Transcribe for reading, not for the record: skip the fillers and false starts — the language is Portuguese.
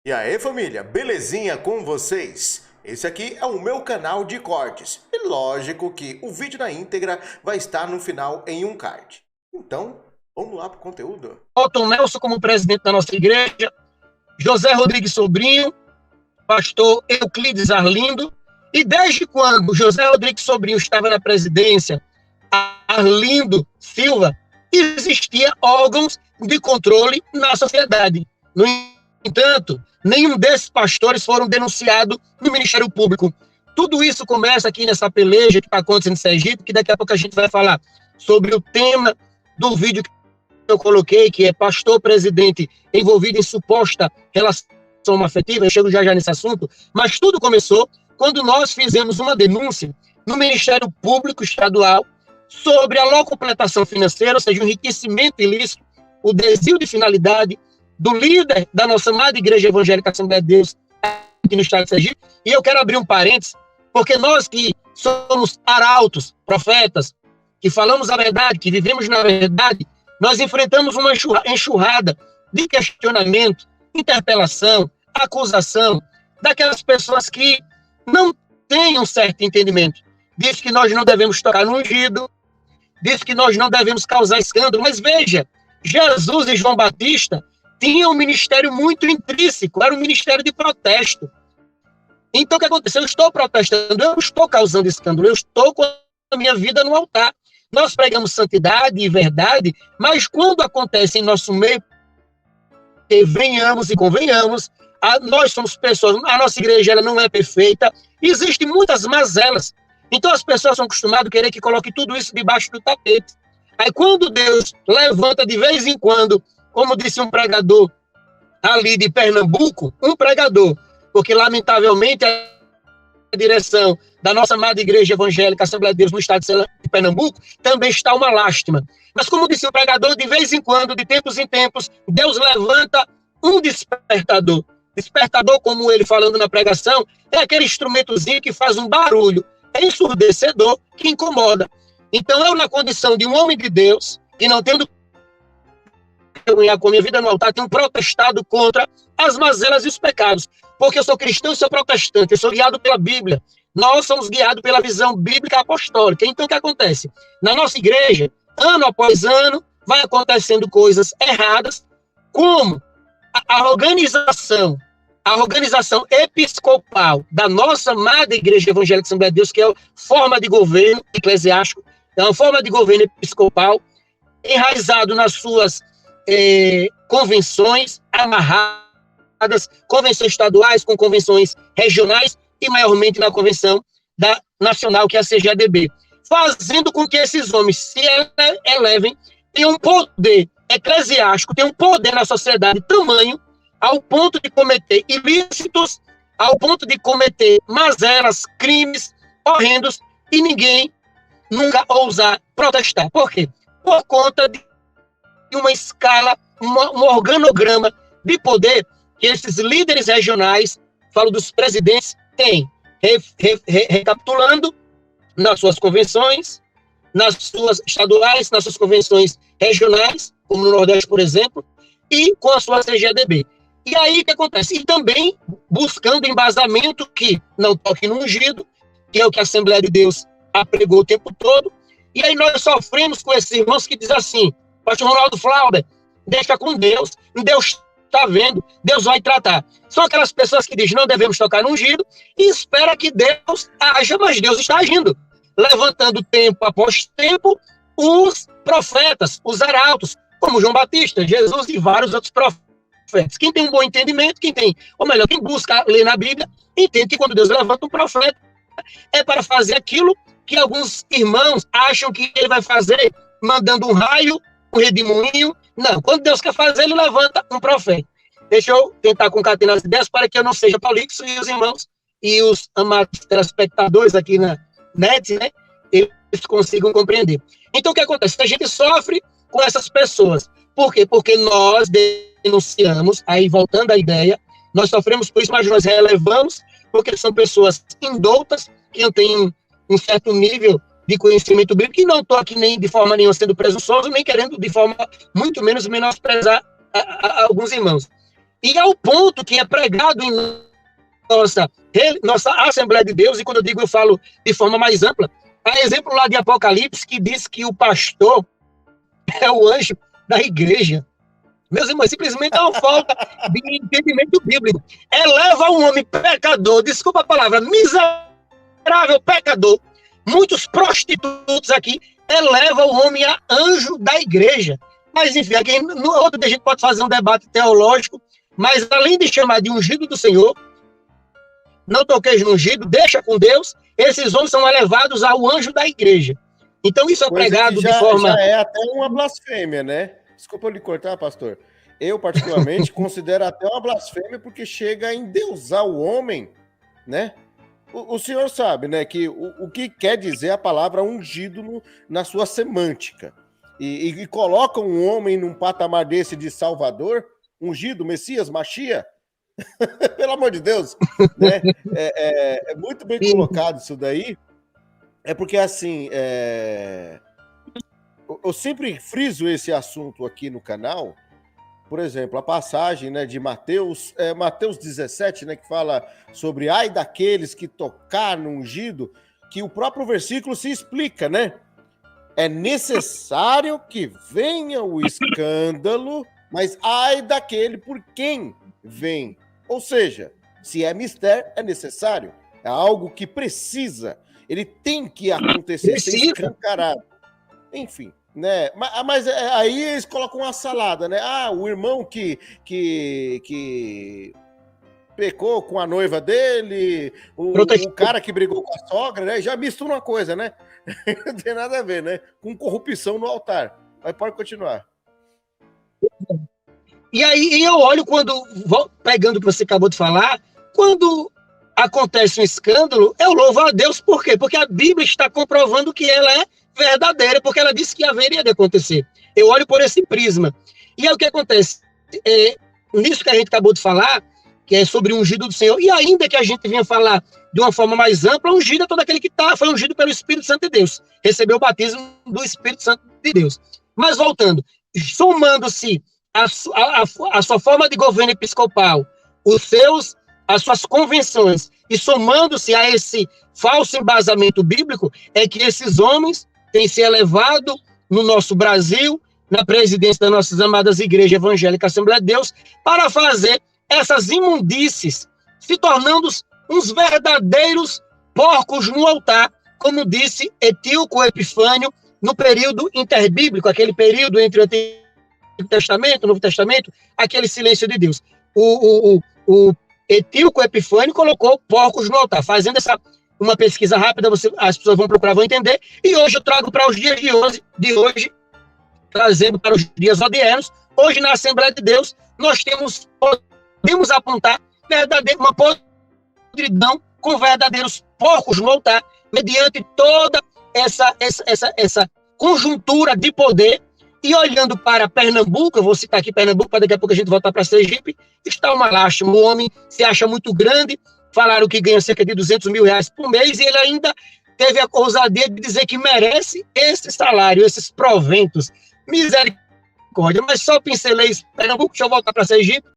E aí, família, belezinha com vocês? Esse aqui é o meu canal de cortes. E lógico que o vídeo na íntegra vai estar no final em um card. Então, vamos lá pro conteúdo. Otton Nelson como presidente da nossa igreja, José Rodrigues Sobrinho, pastor Euclides Arlindo, e desde quando José Rodrigues Sobrinho estava na presidência, Arlindo Silva, existia órgãos de controle na sociedade. No entanto, nenhum desses pastores foram denunciados no Ministério Público. Tudo isso começa aqui nessa peleja que está acontecendo em Sergipe, que daqui a pouco a gente vai falar sobre o tema do vídeo que eu coloquei, que é pastor presidente envolvido em suposta relação afetiva. Eu chego já nesse assunto, mas tudo começou quando nós fizemos uma denúncia no Ministério Público Estadual sobre a locuplementação financeira, ou seja, o enriquecimento ilícito, o desvio de finalidade do líder da nossa amada Igreja Evangélica Assembleia de Deus aqui no estado de Sergipe. E eu quero abrir um parênteses, porque nós que somos arautos, profetas, que falamos a verdade, que vivemos na verdade, nós enfrentamos uma enxurrada de questionamento, interpelação, acusação, daquelas pessoas que não têm um certo entendimento. Diz que nós não devemos tocar no ungido, diz que nós não devemos causar escândalo, mas veja, Jesus e João Batista tinham um ministério muito intrínseco, era um ministério de protesto. Então o que aconteceu? Eu estou protestando, eu não estou causando escândalo, eu estou com a minha vida no altar. Nós pregamos santidade e verdade, mas quando acontece em nosso meio, que venhamos e convenhamos, nós somos pessoas, a nossa igreja ela não é perfeita, existem muitas mazelas. Então as pessoas são acostumadas a querer que coloque tudo isso debaixo do tapete. Aí quando Deus levanta de vez em quando, como disse um pregador ali de Pernambuco, um pregador, porque lamentavelmente a direção da nossa amada Igreja Evangélica Assembleia de Deus no estado de Pernambuco também está uma lástima. Mas como disse o pregador, de vez em quando, de tempos em tempos, Deus levanta um despertador. Despertador, como ele falando na pregação, é aquele instrumentozinho que faz um barulho, é ensurdecedor, que incomoda. Então eu, na condição de um homem de Deus, que não tendo que ganhar com a minha vida no altar, tenho protestado contra as mazelas e os pecados, porque eu sou cristão e sou protestante, eu sou guiado pela Bíblia. Nós somos guiados pela visão bíblica apostólica. Então, o que acontece? Na nossa igreja, ano após ano, vai acontecendo coisas erradas, como a organização episcopal da nossa amada Igreja Evangélica Assembleia de Deus, que é a forma de governo eclesiástico, é uma forma de governo episcopal, enraizado nas suas convenções amarradas, convenções estaduais com convenções regionais e maiormente na convenção nacional, que é a CGADB, fazendo com que esses homens se elevem, tenham um poder eclesiástico, tenham um poder na sociedade tamanho ao ponto de cometer ilícitos, ao ponto de cometer mazelas, crimes horrendos, e ninguém nunca ousar protestar. Por quê? Por conta de uma escala, um organograma de poder que esses líderes regionais, falo dos presidentes, têm. Recapitulando, nas suas convenções, nas suas estaduais, nas suas convenções regionais, como no Nordeste, por exemplo, e com a sua CGADB. E aí o que acontece? E também buscando embasamento que não toque no ungido, que é o que a Assembleia de Deus apregou o tempo todo. E aí nós sofremos com esses irmãos que dizem assim: pastor Ronaldo Flauber, deixa com Deus está vendo, Deus vai tratar. São aquelas pessoas que dizem não devemos tocar no ungido e espera que Deus haja, mas Deus está agindo, levantando tempo após tempo os profetas, os arautos, como João Batista, Jesus e vários outros profetas. Quem tem um bom entendimento, ou melhor, quem busca ler na Bíblia, entende que quando Deus levanta um profeta, é para fazer aquilo que alguns irmãos acham que ele vai fazer, mandando um raio, um redemoinho. Não, quando Deus quer fazer, ele levanta um profeta. Deixa eu tentar concatenar as ideias para que eu não seja prolixo e os irmãos e os amados telespectadores aqui na net, né, eles consigam compreender. Então, o que acontece? A gente sofre com essas pessoas. Por quê? Porque nós denunciamos, aí voltando à ideia, nós sofremos por isso, mas nós relevamos, porque são pessoas indoutas, que não têm um certo nível de conhecimento bíblico, e não estou aqui nem de forma nenhuma sendo presunçoso, nem querendo de forma muito menos menosprezar a alguns irmãos. E ao ponto que é pregado em nossa Assembleia de Deus, e quando eu digo, eu falo de forma mais ampla, há exemplo lá de Apocalipse que diz que o pastor é o anjo da igreja. Meus irmãos, simplesmente é uma falta de entendimento bíblico. Eleva um homem pecador, desculpa a palavra, miserável pecador, muitos prostitutos aqui, eleva o homem a anjo da igreja. Mas, enfim, aqui, no outro dia a gente pode fazer um debate teológico, mas além de chamar de ungido do Senhor, não toqueis no ungido, deixa com Deus, esses homens são elevados ao anjo da igreja. Então, isso é pregado de forma... Já é até uma blasfêmia, né? Desculpa eu lhe cortar, pastor. Eu, particularmente, considero até uma blasfêmia porque chega a endeusar o homem, né? O senhor sabe, né, que o que quer dizer a palavra ungido na sua semântica. E coloca um homem num patamar desse de Salvador, ungido, Messias, Machia, pelo amor de Deus, né? É muito bem colocado isso daí. É porque, assim, eu sempre friso esse assunto aqui no canal. Por exemplo, a passagem, né, de Mateus 17, né, que fala sobre ai daqueles que tocar no ungido, que o próprio versículo se explica, né? É necessário que venha o escândalo, mas ai daquele por quem vem. Ou seja, se é mistério, é necessário. É algo que precisa. Ele tem que acontecer, ser escancarado. Enfim, né? Mas aí eles colocam uma salada, né? Ah, o irmão que pecou com a noiva dele, o cara que brigou com a sogra, né? Já mistura uma coisa, né? Não tem nada a ver, né? Com corrupção no altar. Mas pode continuar. E aí eu olho quando, pegando o que você acabou de falar, quando acontece um escândalo, eu louvo a Deus. Por quê? Porque a Bíblia está comprovando que ela é verdadeira, porque ela disse que haveria de acontecer. Eu olho por esse prisma. E aí o que acontece? Nisso que a gente acabou de falar, que é sobre o ungido do Senhor, e ainda que a gente vinha falar de uma forma mais ampla, ungido é todo aquele que foi ungido pelo Espírito Santo de Deus, recebeu o batismo do Espírito Santo de Deus. Mas voltando, somando-se a sua forma de governo episcopal, as suas convenções, e somando-se a esse falso embasamento bíblico, é que esses homens têm se elevado no nosso Brasil, na presidência das nossas amadas igrejas evangélicas Assembleia de Deus, para fazer essas imundícies, se tornando uns verdadeiros porcos no altar, como disse Etíoco Epifânio, no período interbíblico, aquele período entre o Antigo Testamento, o Novo Testamento, aquele silêncio de Deus. O Etíoco Epifânio colocou porcos no altar, fazendo uma pesquisa rápida, as pessoas vão procurar, vão entender, e hoje eu trago para os dias de hoje, trazendo para os dias odiernos. Hoje na Assembleia de Deus, nós podemos apontar uma podridão com verdadeiros porcos no altar, mediante toda essa conjuntura de poder. E olhando para Pernambuco, eu vou citar aqui Pernambuco, para daqui a pouco a gente voltar para Sergipe, está uma lástima. O homem se acha muito grande, falaram que ganha cerca de R$200 mil por mês, e ele ainda teve a ousadia de dizer que merece esse salário, esses proventos. Misericórdia. Mas só pincelei Pernambuco, deixa eu voltar para Sergipe.